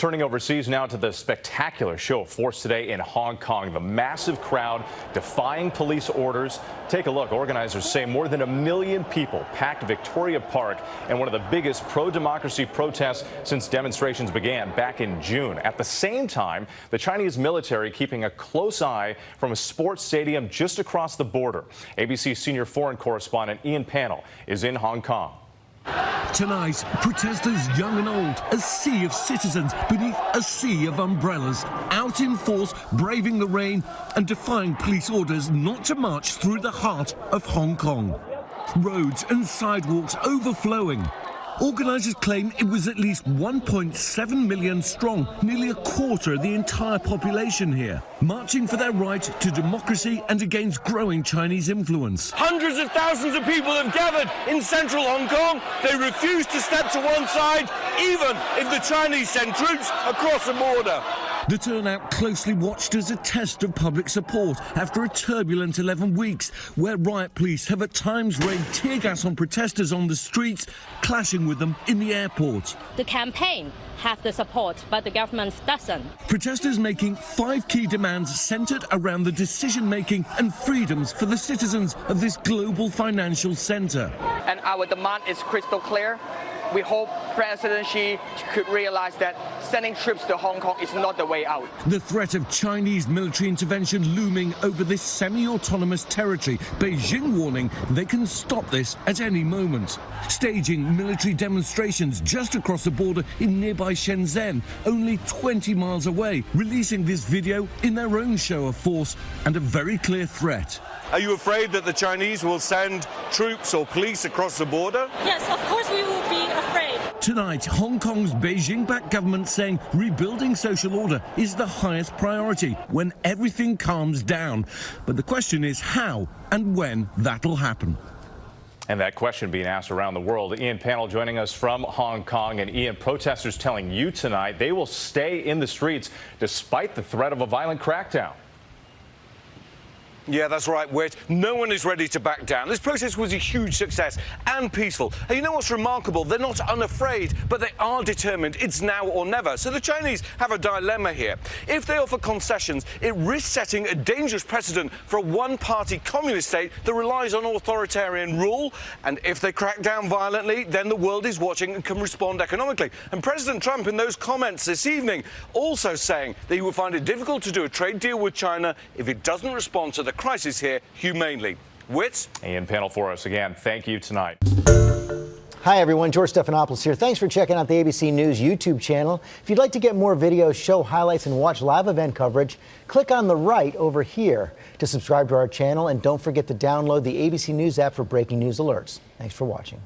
Turning overseas now to the spectacular show of force today in Hong Kong. The massive crowd defying police orders. Take a look. Organizers say more than 1 million people packed Victoria Park in one of the biggest pro-democracy protests since demonstrations began back in June. At the same time, the Chinese military keeping a close eye from a sports stadium just across the border. ABC senior foreign correspondent Ian Pannell is in Hong Kong. Tonight, protesters young and old, a sea of citizens beneath a sea of umbrellas, out in force, braving the rain and defying police orders not to march through the heart of Hong Kong. Roads and sidewalks overflowing. Organisers claim it was at least 1.7 million strong, nearly a quarter of the entire population here, marching for their right to democracy and against growing Chinese influence. Hundreds of thousands of people have gathered in central Hong Kong. They refuse to step to one side, even if the Chinese send troops across the border. The turnout closely watched as a test of public support after a turbulent 11 weeks, where riot police have at times rained tear gas on protesters on the streets, clashing with them in the airport. The campaign have the support, but the government doesn't. Protesters making 5 key demands centred around the decision-making and freedoms for the citizens of this global financial centre. And our demand is crystal clear. We hope President Xi could realize that sending troops to Hong Kong is not the way out. The threat of Chinese military intervention looming over this semi-autonomous territory, Beijing warning they can stop this at any moment. Staging military demonstrations just across the border in nearby Shenzhen, only 20 miles away, releasing this video in their own show of force and a very clear threat. Are you afraid that the Chinese will send troops or police across the border? Yes, of course we will be afraid. Tonight, Hong Kong's Beijing-backed government saying rebuilding social order is the highest priority when everything calms down. But the question is how and when that'll happen. And that question being asked around the world. Ian Pannell joining us from Hong Kong. And Ian, protesters telling you tonight they will stay in the streets despite the threat of a violent crackdown. Yeah, that's right, Whit. No one is ready to back down. This protest was a huge success and peaceful. And you know what's remarkable? They're not unafraid, but they are determined. It's now or never. So the Chinese have a dilemma here. If they offer concessions, it risks setting a dangerous precedent for a one-party communist state that relies on authoritarian rule. And if they crack down violently, then the world is watching and can respond economically. And President Trump, in those comments this evening, also saying that he would find it difficult to do a trade deal with China if it doesn't respond to the crisis here humanely. Wits? Ian Pannell for us again. Thank you tonight. Hi, everyone. George Stephanopoulos here. Thanks for checking out the ABC News YouTube channel. If you'd like to get more videos, show highlights, and watch live event coverage, click on the right over here to subscribe to our channel. And don't forget to download the ABC News app for breaking news alerts. Thanks for watching.